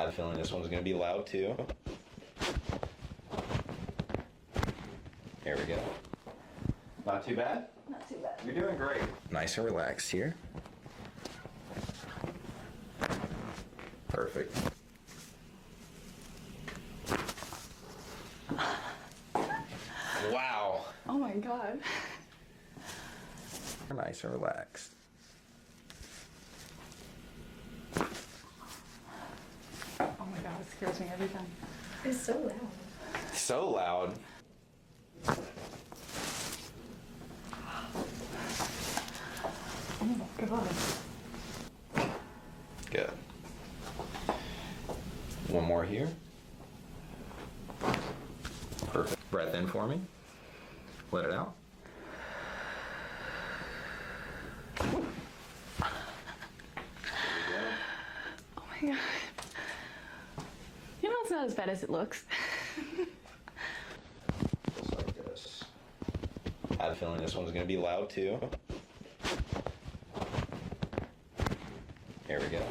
I have a feeling this one's going to be loud too. Here we go. Not too bad? Not too bad. You're doing great. Nice and relaxed here. Perfect. Wow. Oh my God. Nice and relaxed. Oh my God, it scares me every time. It's so loud. So loud. Oh my God. Good. One more here. Perfect. Breath in for me. Let it out. Oh my God. You know, it's not as bad as it looks. Just like this. I have a feeling this one's going to be loud too. Here we go.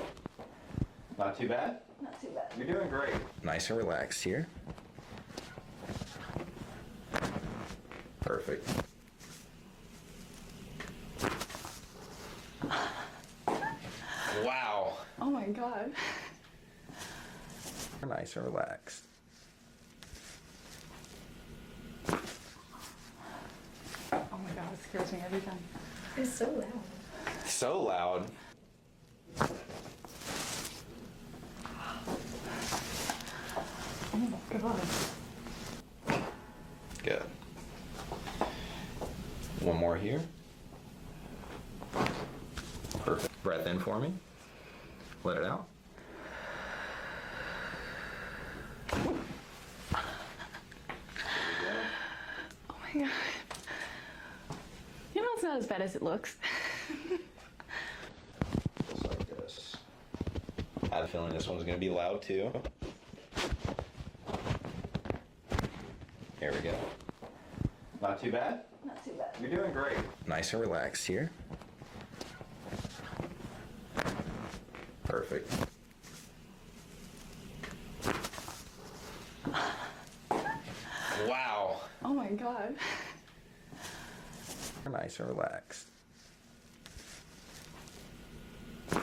Not too bad? Not too bad. You're doing great. Nice and relaxed here. Perfect. Wow. Oh my God. Nice and relaxed. Oh my God, it scares me every time. It's so loud. So loud. Oh my God. Good. One more here. Perfect. Breath in for me. Let it out. Oh my God. You know, it's not as bad as it looks. Just like this. I have a feeling this one's going to be loud too. Here we go. Not too bad? Not too bad. You're doing great. Nice and relaxed here. Perfect. Wow. Oh my God. Nice and relaxed. Oh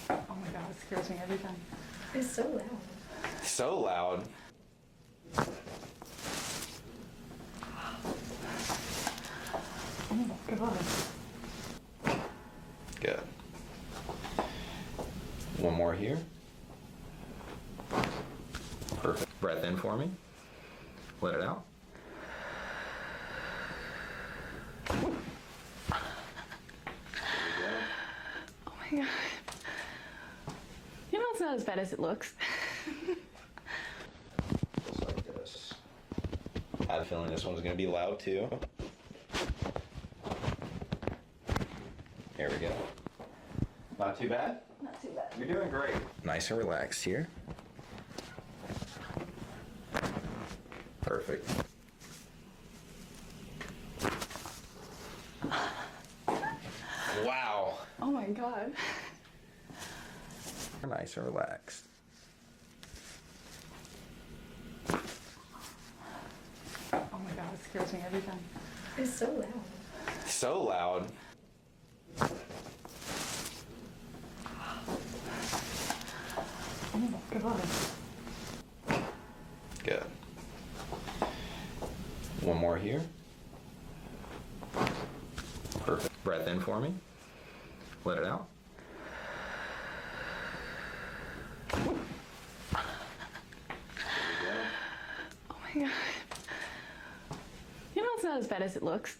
my God, it scares me every time. It's so loud. So loud. Oh my God. Good. One more here. Perfect. Breath in for me. Let it out. Oh my God. You know, it's not as bad as it looks. Just like this. I have a feeling this one's going to be loud too. Here we go. Not too bad? You're doing great. Nice and relaxed. Oh my God. Oh my God. You know, it's not as bad as it looks. Oh my God. Oh my God. You know, it's not as bad as it looks. Just like this. I have a feeling this one's going to be loud too. Here we go. Not too bad? Not too bad. You're doing great. Nice and relaxed here. Perfect. Wow. Oh my God. Nice and relaxed. Oh my God, it scares me every time. It's so loud. So loud. Oh my God. Good. One more here. Perfect. Breath in for me. Let it out. Oh my God. You know, it's not as bad as it looks.